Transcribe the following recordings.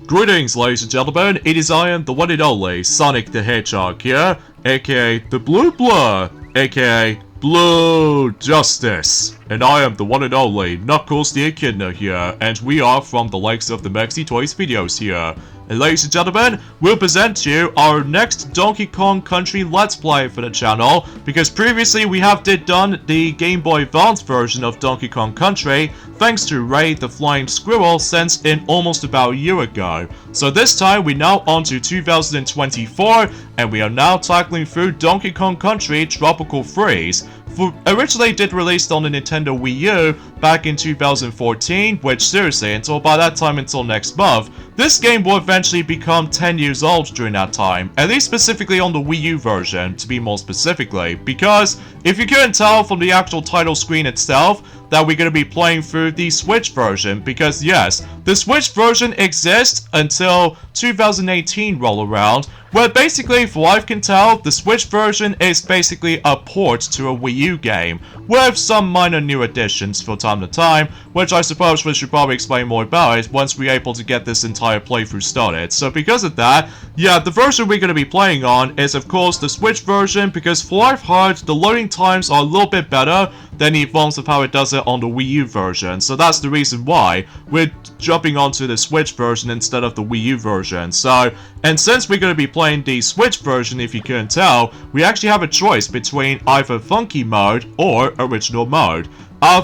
Greetings, ladies and gentlemen, it is I am the one and only Sonic the Hedgehog here, aka the Blue Blur, aka Blue Justice. And I am the one and only Knuckles the Echidna here, and we are from the likes of the Maxi Toys videos here. And ladies and gentlemen, we'll present to you our next Donkey Kong Country Let's Play for the channel, because previously we have done the Game Boy Advance version of Donkey Kong Country, thanks to Ray the Flying Squirrel sent in almost about a year ago. So this time we're now on to 2024, and we are now tackling through Donkey Kong Country Tropical Freeze. Originally did released on the Nintendo Wii U back in 2014, which seriously, until by that time until next month, this game will eventually become 10 years old during that time, at least specifically on the Wii U version, to be more specifically, because if you couldn't tell from the actual title screen itself, that we're going to be playing through the Switch version, because yes, the Switch version exists until 2018 roll around, where basically, for what I can tell, the Switch version is basically a port to a Wii U game, with some minor new additions from time to time, which I suppose we should probably explain more about it once we're able to get this entire playthrough started. So because of that, yeah, the version we're going to be playing on is of course the Switch version, because for what I've heard, the loading times are a little bit better than the advance of how it does it on the Wii U version, so that's the reason why we're jumping onto the Switch version instead of the Wii U version. So, and since we're going to be playing the Switch version, if you couldn't tell, we actually have a choice between either Funky Mode or Original Mode.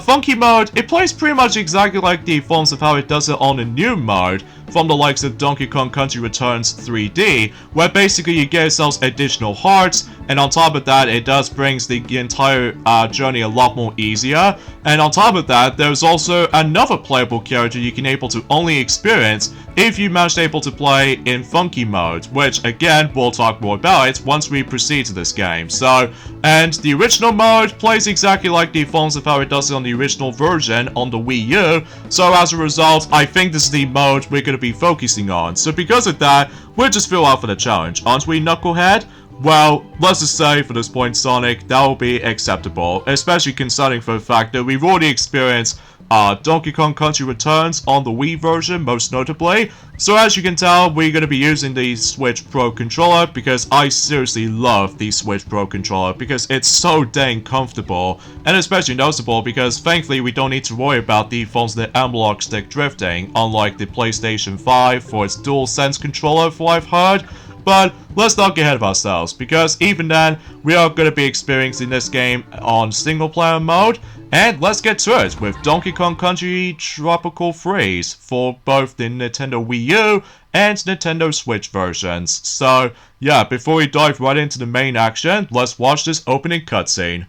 Funky Mode, it plays pretty much exactly like the forms of how it does it on a new mode from the likes of Donkey Kong Country Returns 3D, where basically you get yourselves additional hearts, and on top of that, it does brings the entire journey a lot more easier. And on top of that, there's also another playable character you can able to only experience if you managed able to play in Funky Mode, which again, we'll talk more about it once we proceed to this game. So, and the original mode plays exactly like the forms of how it does it on the original version on the Wii U, so as a result, I think this is the mode we're going to be focusing on. So because of that, we'll just fill out for the challenge, aren't we, Knucklehead? Well, let's just say for this point, Sonic, that will be acceptable, especially considering for the fact that we've already experienced Donkey Kong Country Returns on the Wii version, most notably. So as you can tell, we're going to be using the Switch Pro Controller, because I seriously love the Switch Pro Controller, because it's so dang comfortable, and especially noticeable because thankfully we don't need to worry about the phone's analog stick drifting, unlike the PlayStation 5 for its DualSense controller, for what I've heard. But let's not get ahead of ourselves, because even then, we are going to be experiencing this game on single player mode, and let's get to it with Donkey Kong Country Tropical Freeze for both the Nintendo Wii U and Nintendo Switch versions. So yeah, before we dive right into the main action, let's watch this opening cutscene.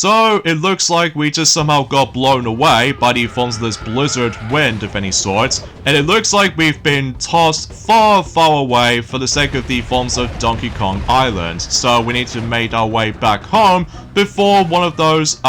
So it looks like we just somehow got blown away by the forms of this blizzard wind of any sort, and it looks like we've been tossed far, far away for the sake of the forms of Donkey Kong Island. So we need to make our way back home before one of those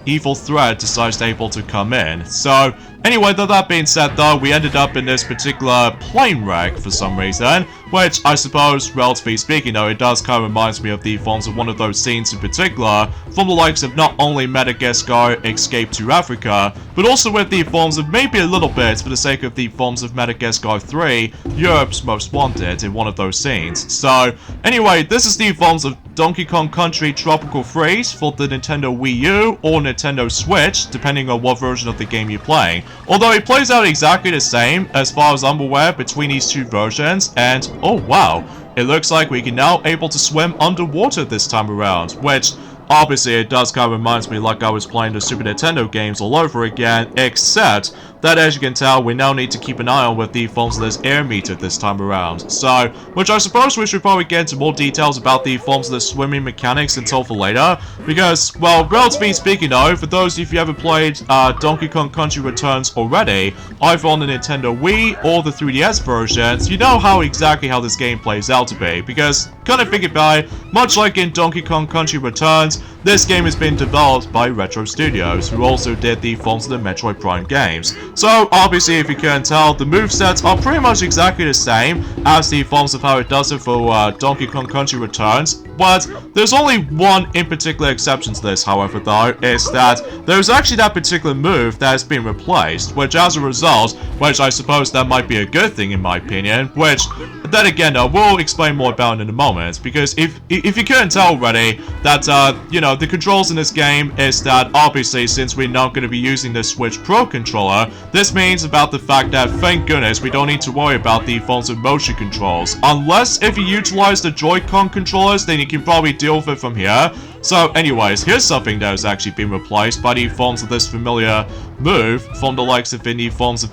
evil thread decides able to come in. So anyway, that being said though, we ended up in this particular plane wreck for some reason, which I suppose, relatively speaking though, it does kind of reminds me of the forms of one of those scenes in particular from the likes of not only Madagascar Escape to Africa, but also with the forms of maybe a little bit for the sake of the forms of Madagascar 3, Europe's Most Wanted in one of those scenes. So anyway, this is the forms of Donkey Kong Country Tropical Freeze for the Nintendo Wii U or Nintendo Switch, depending on what version of the game you're playing. Although it plays out exactly the same, as far as I'm aware, between these two versions, and oh wow, it looks like we can now able to swim underwater this time around, which obviously it does kind of reminds me like I was playing the Super Nintendo games all over again, except that as you can tell, we now need to keep an eye on with the forms of this air meter this time around. So, which I suppose we should probably get into more details about the forms of the swimming mechanics until for later, because, well, relatively speaking though, for those of you who haven't played Donkey Kong Country Returns already, either on the Nintendo Wii or the 3DS versions, you know exactly how this game plays out to be, because, kind of think about it, much like in Donkey Kong Country Returns, this game has been developed by Retro Studios, who also did the forms of the Metroid Prime games. So, obviously, if you can't tell, the movesets are pretty much exactly the same as the forms of how it does it for Donkey Kong Country Returns, but there's only one in particular exception to this, however, though, is that there's actually that particular move that has been replaced, which as a result, which I suppose that might be a good thing in my opinion, which, then again, we'll explain more about it in a moment, because if you couldn't tell already, that, you know, the controls in this game is that, obviously, since we're not going to be using the Switch Pro controller, this means about the fact that, thank goodness, we don't need to worry about the forms of motion controls, unless if you utilize the Joy-Con controllers, then you can probably deal with it from here. So anyways, here's something that has actually been replaced by the forms of this familiar move from the likes of the forms of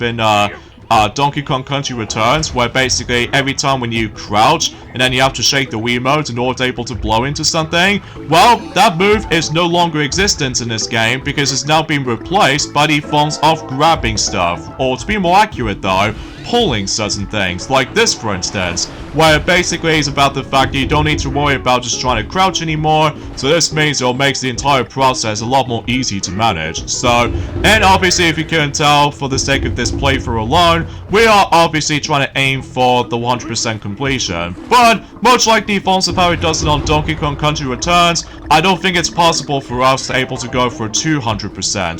Donkey Kong Country Returns, where basically every time when you crouch and then you have to shake the Wiimote in order to able to blow into something, well, that move is no longer existent in this game because it's now been replaced by the forms of grabbing stuff, or to be more accurate though, pulling certain things, like this for instance, where it basically is about the fact that you don't need to worry about just trying to crouch anymore, so this means it makes the entire process a lot more easy to manage. So, and obviously if you couldn't tell, for the sake of this playthrough alone, we are obviously trying to aim for the 100% completion, but much like the forms of how it does it on Donkey Kong Country Returns, I don't think it's possible for us to able to go for a 200%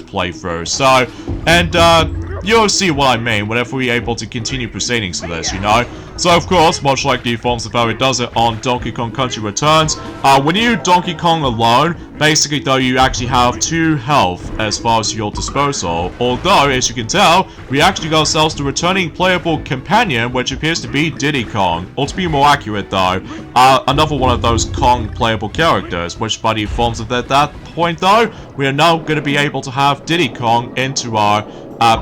playthrough. So, and you'll see what I mean whenever we're able to continue proceedings for this, you know? So of course, much like the forms of how it does it on Donkey Kong Country Returns, when you Donkey Kong alone, basically though you actually have 2 health as far as your disposal, although as you can tell, we actually got ourselves the returning playable companion, which appears to be Diddy Kong, or to be more accurate though, another one of those Kong playable characters, which by the forms of that point though, we are now going to be able to have Diddy Kong into our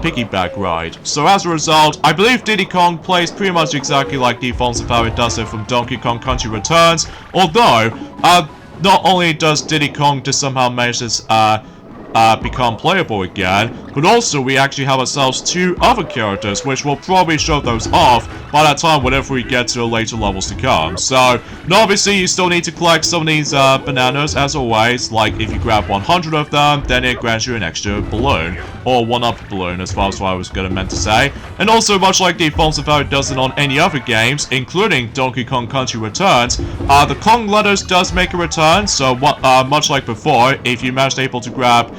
piggyback ride. So as a result, I believe Diddy Kong plays pretty much exactly like the forms of how it does it from Donkey Kong Country Returns, although, not only does Diddy Kong just somehow manage this, become playable again, but also we actually have ourselves 2 other characters, which will probably show those off by that time whenever we get to the later levels to come. So, and obviously you still need to collect some of these bananas as always, like if you grab 100 of them, then it grants you an extra balloon, or 1-up balloon as far as what I was meant to say. And also much like the forms of how it does it on any other games, including Donkey Kong Country Returns, the Kong letters does make a return, so much like before, if you manage to able to grab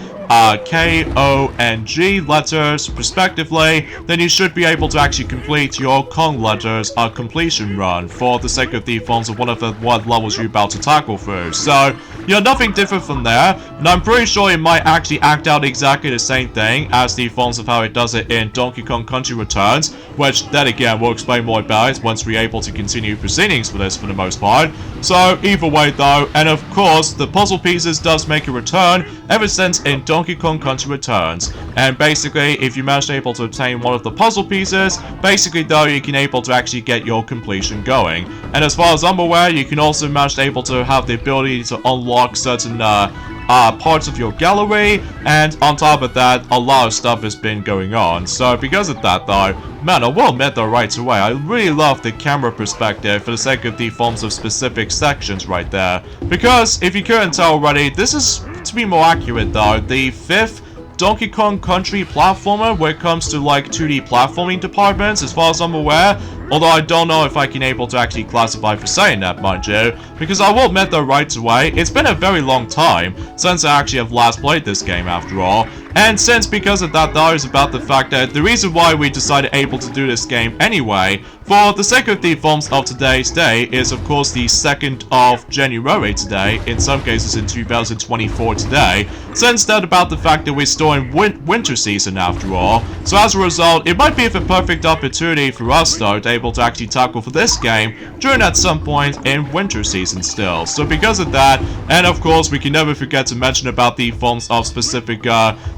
K, O, and G letters, respectively, then you should be able to actually complete your Kong letters completion run for the sake of the forms of one of the levels you're about to tackle through. So, you know, nothing different from there, and I'm pretty sure it might actually act out exactly the same thing as the forms of how it does it in Donkey Kong Country Returns, which then again we'll explain more about it once we're able to continue proceedings for this for the most part. So either way though, and of course the puzzle pieces does make a return ever since in Donkey Kong Country Returns, and basically if you manage to able to obtain one of the puzzle pieces, basically though you can able to actually get your completion going. And as far as I'm aware, you can also manage to able to have the ability to unlock unlock certain parts of your gallery, and on top of that, a lot of stuff has been going on. So because of that though, man, I will admit though right away, I really love the camera perspective for the sake of the forms of specific sections right there. Because if you couldn't tell already, this is, to be more accurate though, the 5th Donkey Kong Country platformer when it comes to like 2D platforming departments, as far as I'm aware. Although I don't know if I can able to actually classify for saying that, mind you, because I will admit though right away, it's been a very long time since I actually have last played this game after all. And since because of that though is about the fact that the reason why we decided able to do this game anyway, for the sake of the forms of today's day, is of course the 2nd of January today, in some cases in 2024 today, since that about the fact that we're still in winter season after all. So as a result, it might be the perfect opportunity for us though to able to actually tackle for this game during at some point in winter season still. So because of that, and of course we can never forget to mention about the forms of specific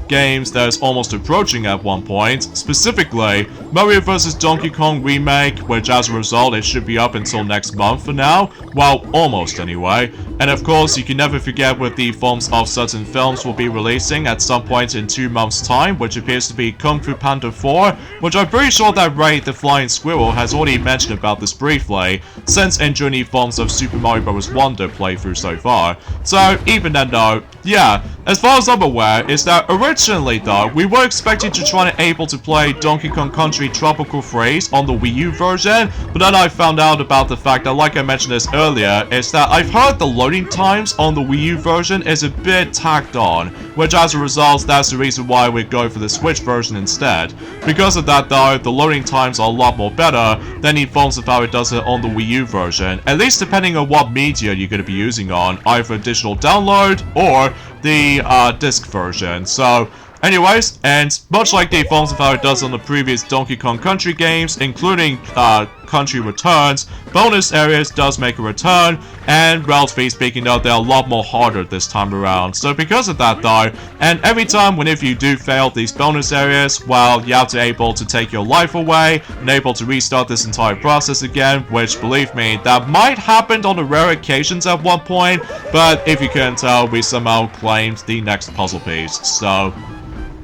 games that's almost approaching at one point, specifically Mario vs. Donkey Kong Remake, which as a result it should be up until next month for now, well almost anyway. And of course you can never forget with the forms of certain films will be releasing at some point in 2 months time, which appears to be Kung Fu Panda 4, which I'm pretty sure that Ray the Flying Squirrel has already mentioned about this briefly, since enjoying the forms of Super Mario Bros. Wonder playthrough so far. So even then though, yeah, as far as I'm aware, is that originally though, we were expecting to try and able to play Donkey Kong Country Tropical Freeze on the Wii U version, but then I found out about the fact that, like I mentioned this earlier, is that I've heard the loading times on the Wii U version is a bit tacked on, which as a result, that's the reason why we're going for the Switch version instead. Because of that though, the loading times are a lot more better than the forms of how it does it on the Wii U version, at least depending on what media you're going to be using on, either digital download or the disc version. So anyways, and much like the forms of how it does on the previous Donkey Kong Country games, including Country Returns, bonus areas does make a return, and relatively speaking though, they're a lot more harder this time around. So because of that though, and every time whenever you do fail these bonus areas, well, you have to able to take your life away, and able to restart this entire process again, which believe me, that might happen on the rare occasions at one point, but if you couldn't tell, we somehow claimed the next puzzle piece. So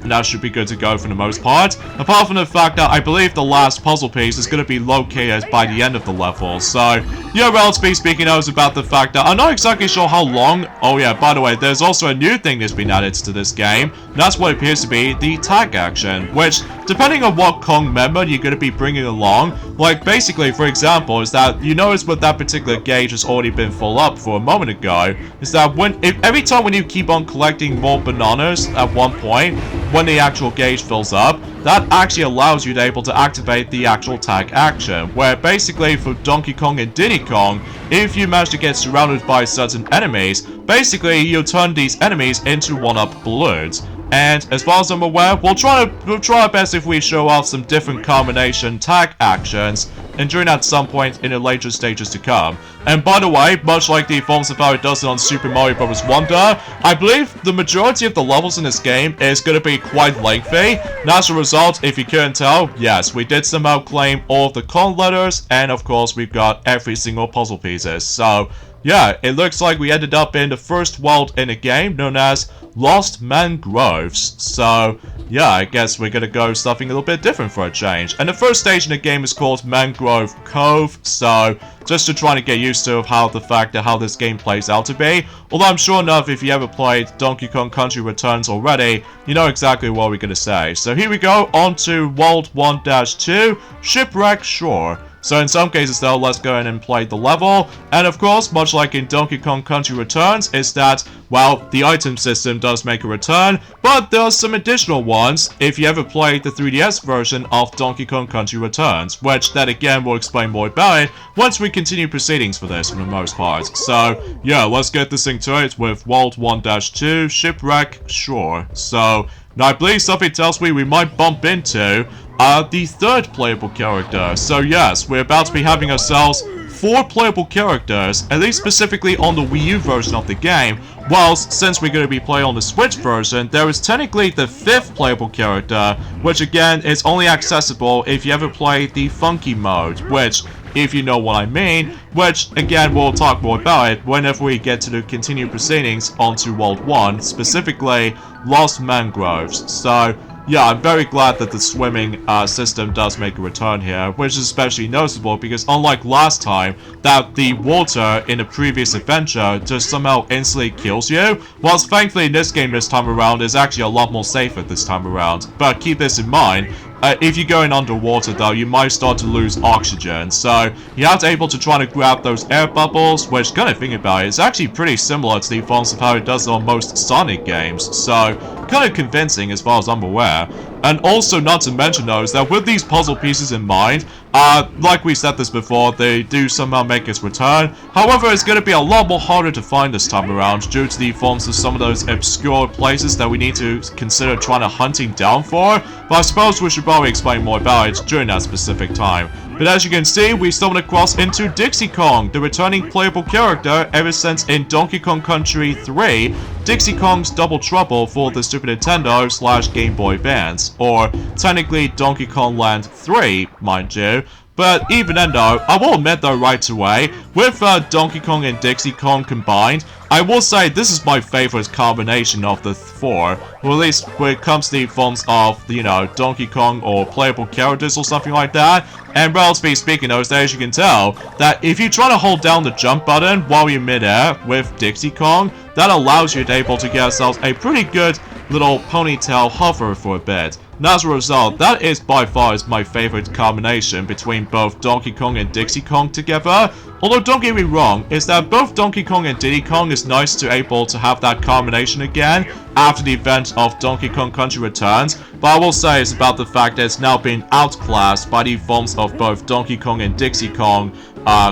that should be good to go for the most part. Apart from the fact that I believe the last puzzle piece is going to be located by the end of the level. So, yeah, relatively speaking, I was about the fact that I'm not exactly sure how long. Oh yeah, by the way, there's also a new thing that's been added to this game. That's what appears to be the tag action, which, depending on what Kong member you're going to be bringing along, like basically, for example, is that you notice with that particular gauge has already been full up for a moment ago, is that every time when you keep on collecting more bananas at one point, when the actual gauge fills up, that actually allows you to able to activate the actual tag action, where basically for Donkey Kong and Diddy Kong, if you manage to get surrounded by certain enemies, basically you turn these enemies into 1-up balloons. And as far as I'm aware, we'll try our best if we show off some different combination tag actions, and during at some point in the later stages to come. And by the way, much like the forms of how it does it on Super Mario Bros. Wonder, I believe the majority of the levels in this game is going to be quite lengthy. And as a result, if you couldn't tell, yes, we did somehow claim all of the Kong letters, and of course we've got every single puzzle pieces. So yeah, it looks like we ended up in the first world in a game known as Lost Mangroves. So yeah, I guess we're gonna go something a little bit different for a change. And the first stage in the game is called Mangrove Cove, so just to try to get used to how this game plays out to be. Although I'm sure enough, if you ever played Donkey Kong Country Returns already, you know exactly what we're gonna say. So here we go, on to World 1-2, Shipwreck Shore. So in some cases though, let's go in and play the level. And of course, much like in Donkey Kong Country Returns, is that, well, the item system does make a return, but there are some additional ones if you ever played the 3DS version of Donkey Kong Country Returns, which then again we'll explain more about it once we continue proceedings for this for the most part. So yeah, let's get this thing to it with World 1-2, Shipwreck Shore. So now I believe something tells me we might bump into the third playable character. So yes, we're about to be having ourselves 4 playable characters, at least specifically on the Wii U version of the game, whilst since we're going to be playing on the Switch version, there is technically the 5th playable character, which again is only accessible if you ever play the Funky mode, which if you know what I mean, which, again, we'll talk more about it whenever we get to the continued proceedings onto World 1, specifically Lost Mangroves. So, yeah, I'm very glad that the swimming system does make a return here, which is especially noticeable because unlike last time, that the water in the previous adventure just somehow instantly kills you, whilst thankfully in this game this time around is actually a lot more safer this time around. But keep this in mind, if you go in underwater though, you might start to lose oxygen, so you have to able to try to grab those air bubbles, which, kind of think about it, is actually pretty similar to the forms of how it does on most Sonic games, so kind of convincing as far as I'm aware. And also, not to mention though, is that with these puzzle pieces in mind, like we said this before, they do somehow make its return. However, it's going to be a lot more harder to find this time around due to the forms of some of those obscure places that we need to consider trying to hunting down for. But I suppose we should probably explain more about it during that specific time. But as you can see, we stumbled across into Dixie Kong, the returning playable character ever since in Donkey Kong Country 3, Dixie Kong's Double Trouble for the Super Nintendo / Game Boy Advance, or technically Donkey Kong Land 3, mind you. But even then though, I will admit though right away, with Donkey Kong and Dixie Kong combined, I will say this is my favorite combination of the four, or at least when it comes to the forms of, you know, Donkey Kong or playable characters or something like that. And relatively speaking though, as you can tell, that if you try to hold down the jump button while you're midair with Dixie Kong, that allows you to able to get yourselves a pretty good little ponytail hover for a bit. And as a result, that is by far my favorite combination between both Donkey Kong and Dixie Kong together. Although don't get me wrong, is that both Donkey Kong and Diddy Kong is nice to able to have that combination again after the event of Donkey Kong Country Returns, but I will say it's about the fact that it's now been outclassed by the forms of both Donkey Kong and Dixie Kong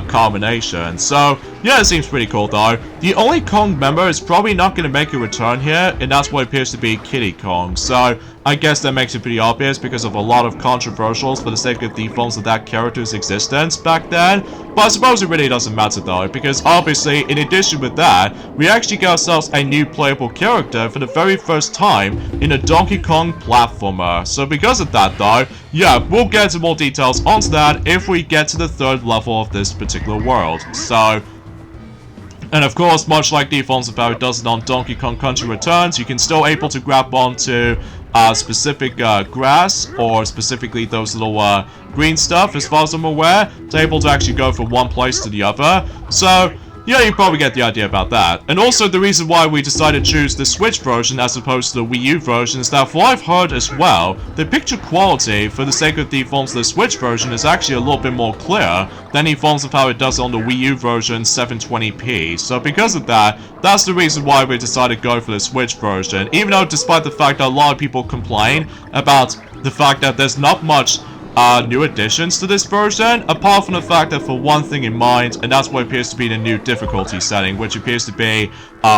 combination. So yeah, it seems pretty cool though. The only Kong member is probably not going to make a return here, and that's what appears to be Kiddy Kong. So I guess that makes it pretty obvious because of a lot of controversials for the sake of the forms of that character's existence back then. But I suppose it really doesn't matter though, because obviously in addition with that, we actually got ourselves a new playable character for the very first time in a Donkey Kong platformer. So because of that though, yeah, we'll get into more details onto that if we get to the third level of this particular world. So, and of course, much like the forms of how it does it on Donkey Kong Country Returns, you can still able to grab onto specific grass, or specifically those little green stuff, as far as I'm aware, to able to actually go from one place to the other. So yeah, you probably get the idea about that. And also the reason why we decided to choose the Switch version as opposed to the Wii U version is that for what I've heard as well, the picture quality for the sake of the forms of the Switch version is actually a little bit more clear than the forms of how it does on the Wii U version 720p. So because of that, that's the reason why we decided to go for the Switch version. Even though despite the fact that a lot of people complain about the fact that there's not much new additions to this version, apart from the fact that for one thing in mind, and that's what appears to be the new difficulty setting, which appears to be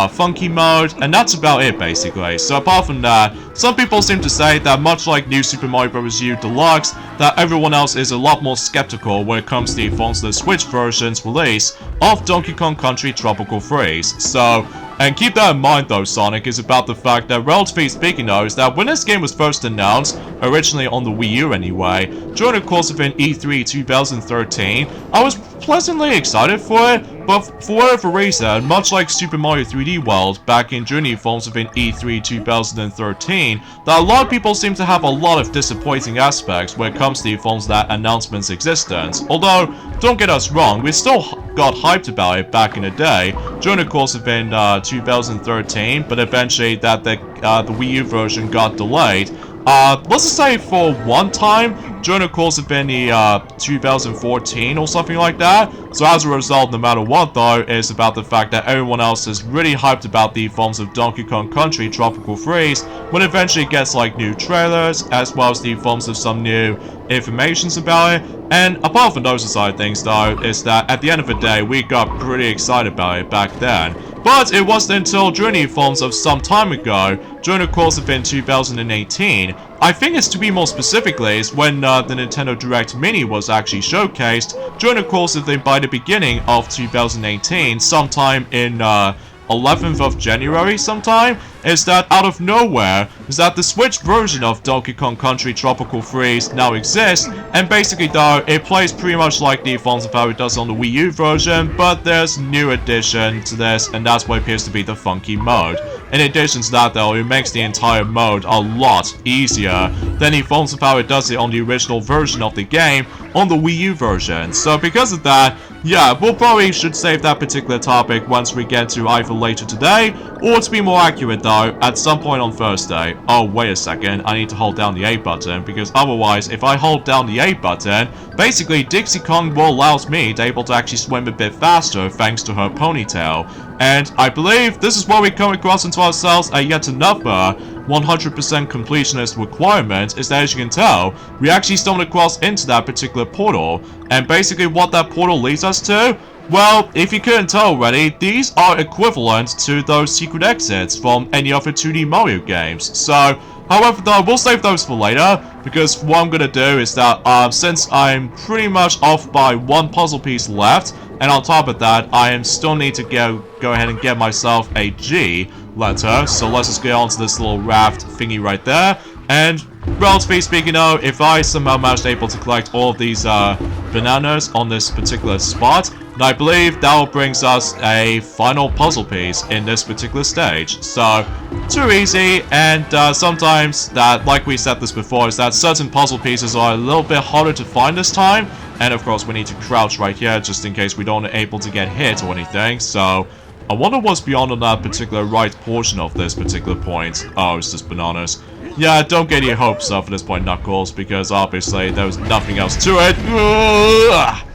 funky mode, and that's about it basically. So apart from that, some people seem to say that much like New Super Mario Bros. U Deluxe, that everyone else is a lot more skeptical when it comes to the forms of the Switch version's release of Donkey Kong Country Tropical Freeze. So, and keep that in mind though, Sonic, is about the fact that, relatively speaking though, is that when this game was first announced, originally on the Wii U anyway, during the course of an E3 2013, I was pleasantly excited for it, but for whatever reason, much like Super Mario 3D World back in Journey forms of an E3 2013, that a lot of people seem to have a lot of disappointing aspects when it comes to the forms of that announcement's existence. Although, don't get us wrong, we still got hyped about it back in the day, during the course of in 2013, but eventually that the Wii U version got delayed. Let's just say for one time during the course of any 2014 or something like that. So as a result, no matter what though, it's about the fact that everyone else is really hyped about the forms of Donkey Kong Country Tropical Freeze when eventually it gets like new trailers as well as the forms of some new informations about it. And apart from those side things though, is that at the end of the day we got pretty excited about it back then. But it wasn't until during the forms of some time ago, during the course of in 2018, I think it's to be more specifically, is when the Nintendo Direct Mini was actually showcased, during the course of by the beginning of 2018, sometime in 11th of January sometime, is that out of nowhere, is that the Switch version of Donkey Kong Country Tropical Freeze now exists, and basically though, it plays pretty much like the forms of how it does on the Wii U version, but there's new addition to this, and that's what appears to be the funky mode. In addition to that though, it makes the entire mode a lot easier than the forms of how it does it on the original version of the game on the Wii U version. So because of that, yeah, we'll probably should save that particular topic once we get to either later today, or to be more accurate though, at some point on Thursday. Oh, wait a second, I need to hold down the A button, because otherwise, if I hold down the A button, basically Dixie Kong will allow me to able to actually swim a bit faster thanks to her ponytail. And I believe this is where we come across into ourselves yet another 100% completionist requirement, is that as you can tell, we actually stumbled across into that particular portal. And basically what that portal leads us to, well, if you couldn't tell already, these are equivalent to those secret exits from any other 2D Mario games. So, however though, we'll save those for later, because what I'm gonna do is that, since I'm pretty much off by one puzzle piece left, and on top of that, I still need to go ahead and get myself a G letter, so let's just get onto this little raft thingy right there, and relatively speaking though, if I somehow managed able to collect all of these bananas on this particular spot, and I believe that will brings us a final puzzle piece in this particular stage. So, too easy, and sometimes that, like we said this before, is that certain puzzle pieces are a little bit harder to find this time, and of course we need to crouch right here just in case we don't able to get hit or anything, so I wonder what's beyond on that particular right portion of this particular point. Oh, it's just bananas. Yeah, don't get your hopes up at this point, Knuckles, because obviously there was nothing else to it. Ugh.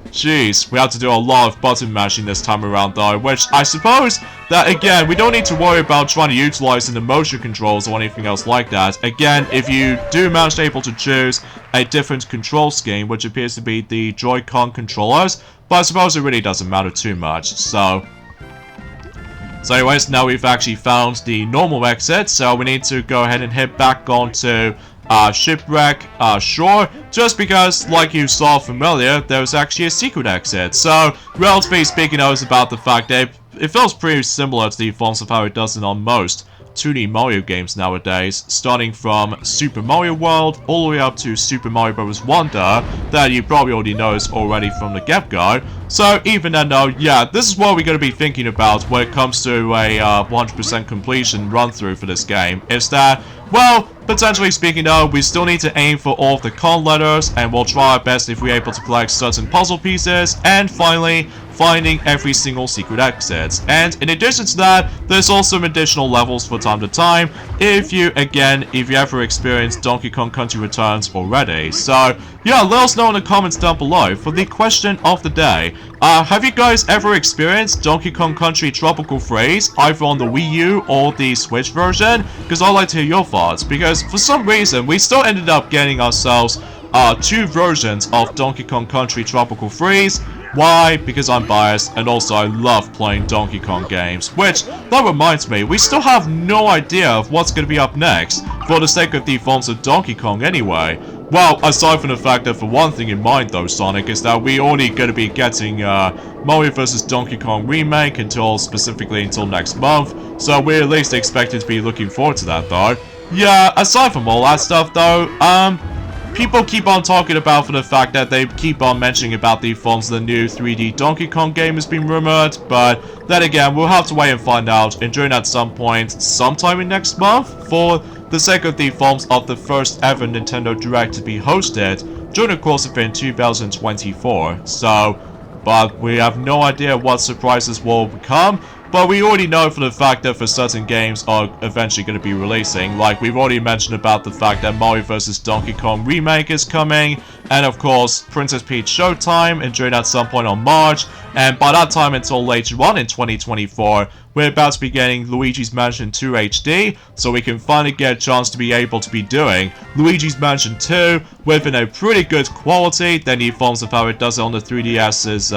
Jeez, we have to do a lot of button mashing this time around though, which I suppose that, again, we don't need to worry about trying to utilize the motion controls or anything else like that. Again, if you do manage to able to choose a different control scheme, which appears to be the Joy-Con controllers, but I suppose it really doesn't matter too much, so anyways, now we've actually found the normal exit, so we need to go ahead and head back onto Shipwreck Shore, just because, like you saw from earlier, there's actually a secret exit. So, relatively speaking, I was about the fact that it feels pretty similar to the forms of how it does it on most 2D Mario games nowadays, starting from Super Mario World all the way up to Super Mario Bros. Wonder, that you probably already noticed already from the get-go. So even then though, yeah, this is what we're going to be thinking about when it comes to a 100% completion run-through for this game, is that, well, potentially speaking though, we still need to aim for all of the con letters, and we'll try our best if we're able to collect certain puzzle pieces, and finally, finding every single secret exit. And in addition to that, there's also some additional levels from time to time, if you ever experienced Donkey Kong Country Returns already. So, yeah, let us know in the comments down below for the question of the day. Have you guys ever experienced Donkey Kong Country Tropical Freeze, either on the Wii U or the Switch version? Because I'd like to hear your thoughts, because for some reason, we still ended up getting ourselves two versions of Donkey Kong Country Tropical Freeze. Why? Because I'm biased, and also I love playing Donkey Kong games. Which, that reminds me, we still have no idea of what's going to be up next, for the sake of the forms of Donkey Kong anyway. Well, aside from the fact that for one thing in mind though, Sonic, is that we only going to be getting Mario vs. Donkey Kong Remake specifically until next month, so we're at least expected to be looking forward to that though. Yeah, aside from all that stuff though, people keep on talking about for the fact that they keep on mentioning about the forms of the new 3D Donkey Kong game has been rumored, but then again, we'll have to wait and find out, and during at some point, sometime in next month, for the sake of the forms of the first ever Nintendo Direct to be hosted during the course of in 2024. So, but we have no idea what surprises will come. But we already know for the fact that for certain games are eventually going to be releasing. Like, we've already mentioned about the fact that Mario vs. Donkey Kong Remake is coming. And of course, Princess Peach Showtime, and during at some point on March. And by that time until later on in 2024, we're about to be getting Luigi's Mansion 2 HD. So we can finally get a chance to be able to be doing Luigi's Mansion 2 within a pretty good quality than the forms of how it does it on the 3DS's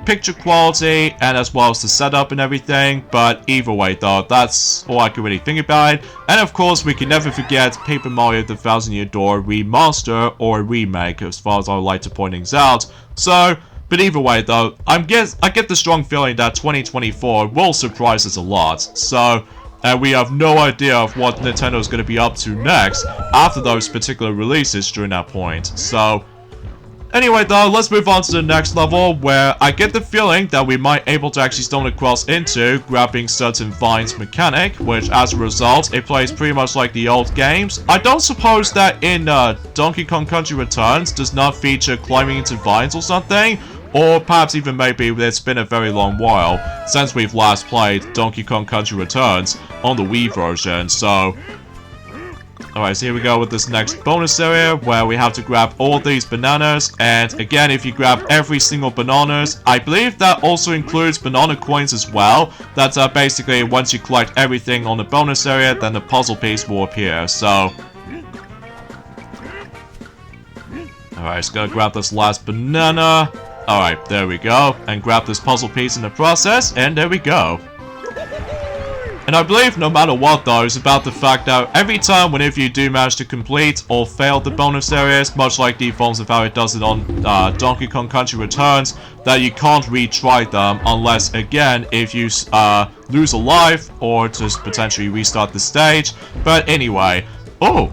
picture quality, and as well as the setup and everything. But either way though, that's all I can really think about it. And of course, we can never forget Paper Mario the Thousand Year Door Remaster or Remake, as far as I would like to point things out. So, but either way though, I get the strong feeling that 2024 will surprise us a lot. So, and we have no idea of what Nintendo is going to be up to next after those particular releases during that point. So, anyway though, let's move on to the next level, where I get the feeling that we might able to actually stumble across into grabbing certain vines mechanic, which as a result, it plays pretty much like the old games. I don't suppose that in Donkey Kong Country Returns does not feature climbing into vines or something, or perhaps even maybe it's been a very long while since we've last played Donkey Kong Country Returns on the Wii version, so... Alright, so here we go with this next bonus area where we have to grab all these bananas, and again, if you grab every single bananas, I believe that also includes banana coins as well. That's basically once you collect everything on the bonus area, then the puzzle piece will appear, so... Alright, just gotta grab this last banana. Alright, there we go, and grab this puzzle piece in the process, and there we go. And I believe no matter what though, it's about the fact that every time whenever you do manage to complete or fail the bonus areas, much like the forms of how it does it on Donkey Kong Country Returns, that you can't retry them unless, again, if you lose a life or just potentially restart the stage. But anyway, oh,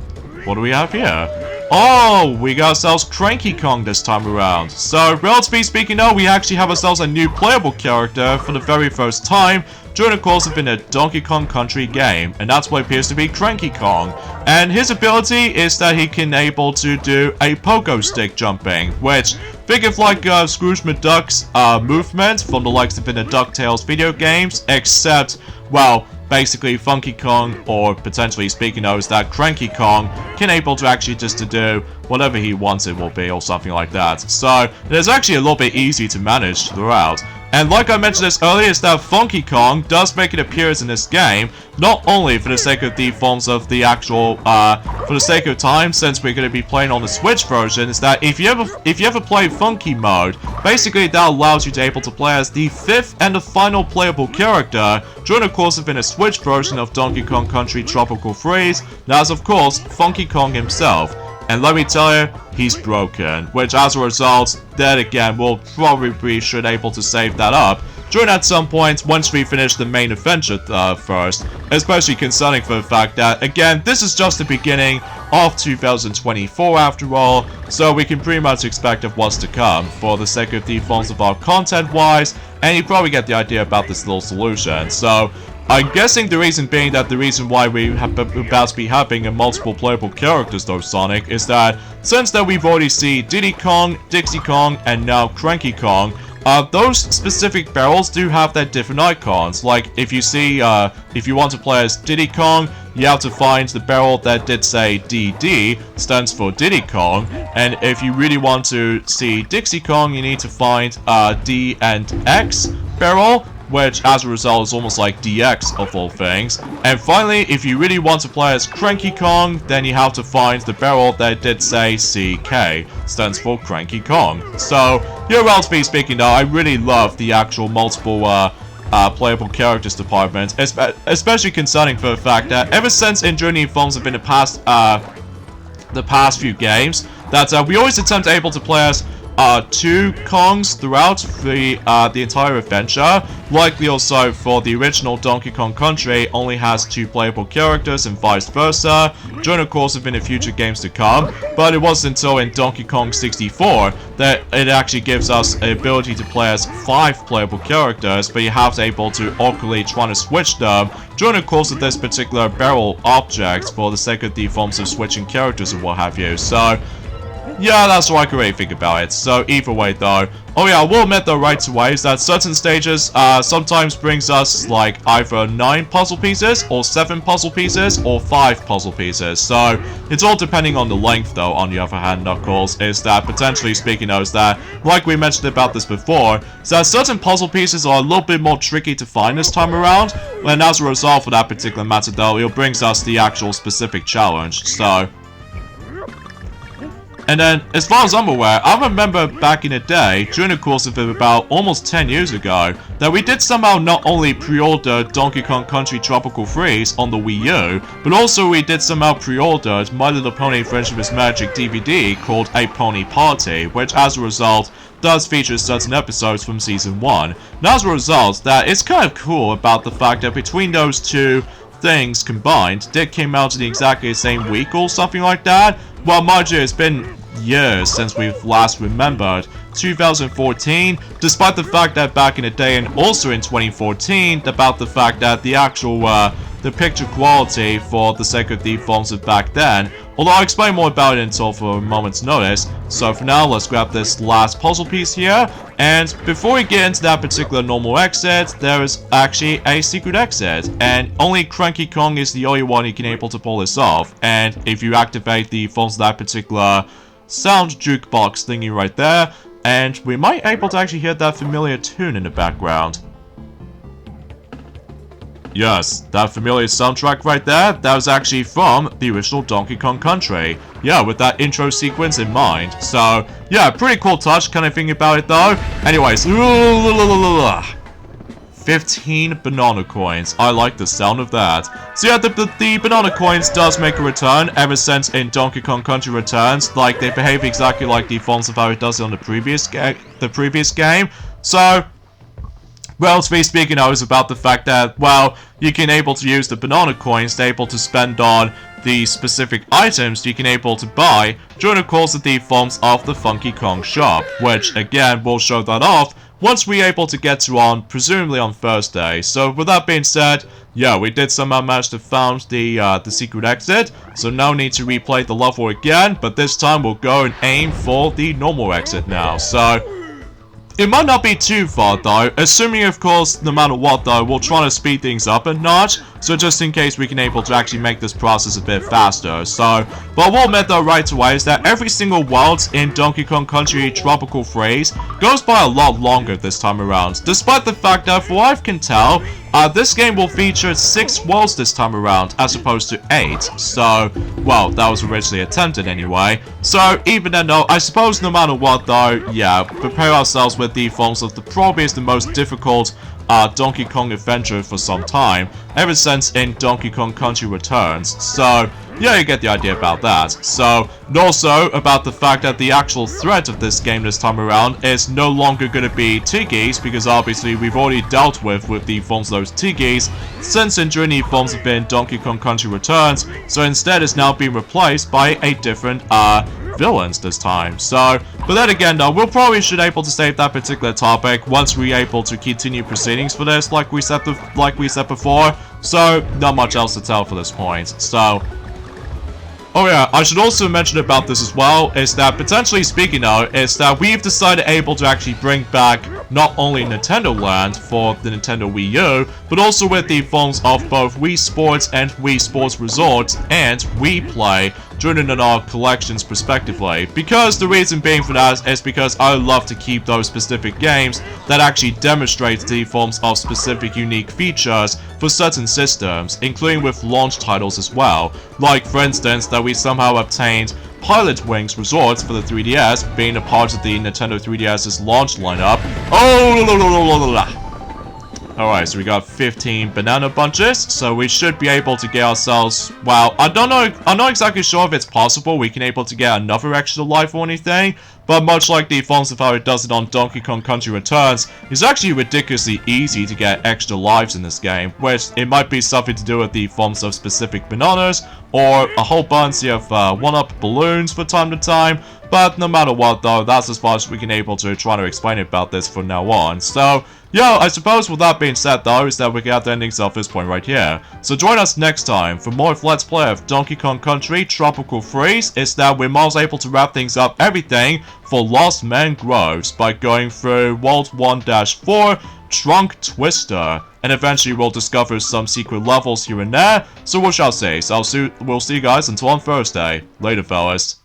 what do we have here? Oh, we got ourselves Cranky Kong this time around. So, relatively speaking though, we actually have ourselves a new playable character for the very first time during the course of a Donkey Kong Country game, and that's what appears to be Cranky Kong. And his ability is that he can able to do a pogo stick jumping, which, think of like Scrooge McDuck's movement from the likes of the DuckTales video games, except, well, basically Funky Kong, or potentially speaking of as that Cranky Kong, can able to actually just to do whatever he wants it will be, or something like that. So, it is actually a little bit easy to manage throughout. And like I mentioned this earlier, is that Funky Kong does make an appearance in this game, not only for the sake of the forms of the actual, for the sake of time, since we're going to be playing on the Switch version, is that if you ever play Funky mode, basically that allows you to able to play as the 5th and the final playable character during the course of a Switch version of Donkey Kong Country Tropical Freeze. That's of course Funky Kong himself. And let me tell you, he's broken, which as a result, then again, we'll probably should able to save that up during at some point once we finish the main adventure first, especially concerning for the fact that, again, this is just the beginning of 2024 after all, so we can pretty much expect of what's to come for the sake of the forms of our content-wise, and you probably get the idea about this little solution. So, I'm guessing the reason being that the reason why we have about to be having a multiple playable characters though, Sonic, is that since that we've already seen Diddy Kong, Dixie Kong, and now Cranky Kong, those specific barrels do have their different icons. Like, if you see, if you want to play as Diddy Kong, you have to find the barrel that did say DD, stands for Diddy Kong, and if you really want to see Dixie Kong, you need to find D and X barrel, which as a result is almost like DX of all things. And finally, if you really want to play as Cranky Kong, then you have to find the barrel that did say CK, stands for Cranky Kong. So, yeah, relatively speaking though, I really love the actual multiple playable characters department, especially concerning for the fact that ever since in Journey Films have been the past few games, that we always attempt able to play as 2 Kongs throughout the entire adventure. Likely also for the original Donkey Kong Country only has 2 playable characters and vice versa during the course of in the future games to come, but it wasn't until in Donkey Kong 64 that it actually gives us the ability to play as 5 playable characters, but you have to able to awkwardly try to switch them during the course of this particular barrel object for the sake of the forms of switching characters and what have you. So yeah, that's what I can really think about it. So either way though, oh yeah, I will admit though right away is that certain stages sometimes brings us like either 9 puzzle pieces or 7 puzzle pieces or 5 puzzle pieces. So it's all depending on the length though, on the other hand, Knuckles, is that potentially speaking of is that, like we mentioned about this before, is that certain puzzle pieces are a little bit more tricky to find this time around, and as a result for that particular matter though, it brings us the actual specific challenge. So and then, as far as I'm aware, I remember back in the day, during the course of about almost 10 years ago, that we did somehow not only pre-order Donkey Kong Country Tropical Freeze on the Wii U, but also we did somehow pre-order My Little Pony Friendship is Magic DVD called A Pony Party, which as a result does feature certain episodes from Season 1. And as a result, that it's kind of cool about the fact that between those 2 things combined did came out in exactly the same week or something like that. Well, mind you, it's been years since we've last remembered 2014, despite the fact that back in the day and also in 2014, about the fact that the actual the picture quality for the sake of the phones of back then, although I'll explain more about it until for a moment's notice. So for now, let's grab this last puzzle piece here, and before we get into that particular normal exit, there is actually a secret exit, and only Cranky Kong is the only one who can able to pull this off. And if you activate the phones of that particular sound jukebox thingy right there, and we might able to actually hear that familiar tune in the background. Yes, that familiar soundtrack right there, that was actually from the original Donkey Kong Country. Yeah, with that intro sequence in mind. So, yeah, pretty cool touch, kind of thinking about it though. Anyways, 15 banana coins. I like the sound of that. So yeah, the banana coins does make a return ever since in Donkey Kong Country Returns. Like, they behave exactly like the fonts of how it does it on the previous game. So, relatively speaking, I was about the fact that, well, you can able to use the banana coins to able to spend on the specific items you can able to buy during the course of the forms of the Funky Kong shop, which again will show that off once we're able to get to on, presumably on Thursday. So with that being said, yeah, we did somehow manage to found the secret exit, so now need to replay the level again, but this time we'll go and aim for the normal exit now. So it might not be too far though, assuming of course, no matter what though, we'll try to speed things up a notch, so just in case we can able to actually make this process a bit faster. So, but we'll admit though right away is that every single world in Donkey Kong Country Tropical Freeze goes by a lot longer this time around, despite the fact that for what I can tell, this game will feature 6 worlds this time around, as opposed to 8. So, well, that was originally attempted anyway. So, even then though, I suppose no matter what though, yeah, prepare ourselves with the forms of the probably is the most difficult Donkey Kong adventure for some time, ever since in Donkey Kong Country Returns. So, yeah, you get the idea about that. So, and also about the fact that the actual threat of this game this time around is no longer going to be Tiggies, because obviously we've already dealt with the forms of those Tiggies since in Journey forms have been Donkey Kong Country Returns, so instead it's now being replaced by a different villains this time. So, but then again though, we'll probably should able to save that particular topic once we're able to continue proceedings for this, like we said before. So, not much else to tell for this point. So, oh yeah, I should also mention about this as well, is that potentially speaking now, is that we've decided able to actually bring back not only Nintendo Land for the Nintendo Wii U, but also with the forms of both Wii Sports and Wii Sports Resort and Wii Play during in our collections respectively. Because the reason being for that is because I love to keep those specific games that actually demonstrate the forms of specific unique features for certain systems, including with launch titles as well. Like for instance that we somehow obtained Pilot Wings Resorts for the 3DS, being a part of the Nintendo 3DS's launch lineup. Alright, so we got 15 banana bunches, so we should be able to get ourselves, well, I'm not exactly sure if it's possible we can able to get another extra life or anything, but much like the forms of how it does it on Donkey Kong Country Returns, it's actually ridiculously easy to get extra lives in this game, which it might be something to do with the forms of specific bananas, or a whole bunch of one-up balloons from time to time, but no matter what though, that's as far as we can able to try to explain about this from now on. So, yeah, I suppose with that being said though, is that we got the endings of this point right here. So join us next time for more of Let's Play of Donkey Kong Country Tropical Freeze, is that we're most able to wrap things up everything for Lost Mangroves by going through World 1-4 Trunk Twister, and eventually we'll discover some secret levels here and there, so we shall say, so we'll see you guys until on Thursday. Later fellas.